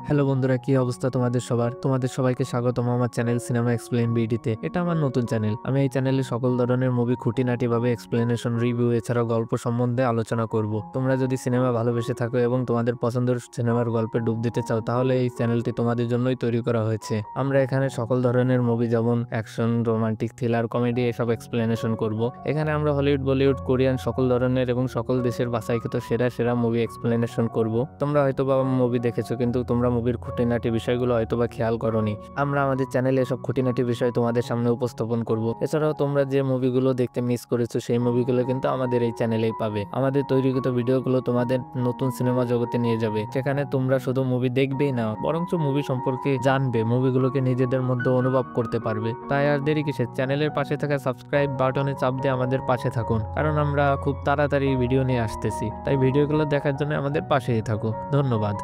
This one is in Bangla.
হ্যালো বন্ধুরা, কি অবস্থা তোমাদের সবার? তোমাদের সবাইকে স্বাগতম আমার চ্যানেল সিনেমা এক্সপ্লেন বিডিতে। এটা আমার নতুন চ্যানেল। আমি এই চ্যানেলে সকল ধরনের মুভি খুঁটিনাটি ভাবে এক্সপ্লেনেশন, রিভিউ এছাড়াও গল্প সম্বন্ধে আলোচনা করব। তোমরা যদি সিনেমা ভালোবেসে থাকো এবং তোমাদের পছন্দের সিনেমার গল্পে ডুব দিতে চাও, তাহলে এই চ্যানেলটি তোমাদের জন্যই তৈরি করা হয়েছে। আমরা এখানে সকল ধরনের মুভি যেমন অ্যাকশন, রোমান্টিক, থ্রিলার, কমেডি এসব এক্সপ্লেনেশন করব। এখানে আমরা হলিউড, বলিউড, কোরিয়ান সকল ধরনের এবং সকল দেশের বাছাইকৃত সেরা সেরা মুভি এক্সপ্লেনেশন করব। তোমরা হয়তো বা মুভি দেখেছো, কিন্তু তোমরা মুভির খুঁটিনাটি বিষয়গুলো হয়তোবা খেয়াল করোনি। আমরা আমাদের চ্যানেলে এসব খুঁটিনাটি বিষয় তোমাদের সামনে উপস্থাপন করব। এছাড়াও তোমরা যে মুভিগুলো দেখতে মিস করেছো, সেই মুভিগুলো কিন্তু আমাদের এই চ্যানেলেই পাবে। আমাদের তৈরিকৃত ভিডিওগুলো তোমাদের নতুন সিনেমা জগতে নিয়ে যাবে। সেখানে তোমরা শুধু মুভি দেখবেই না, বরঞ্চ মুভি সম্পর্কে জানবে, মুভিগুলোকে নিজেদের মধ্যে অনুভব করতে পারবে। তাই আর দেরি কিসের? চ্যানেলের পাশে থাকা সাবস্ক্রাইব বাটনে চাপ দিয়ে আমাদের পাশে থাকুন, কারণ আমরা খুব তাড়াতাড়ি ভিডিও নিয়ে আসতেছি। তাই ভিডিওগুলো দেখার জন্য আমাদের পাশেই থাকো। ধন্যবাদ।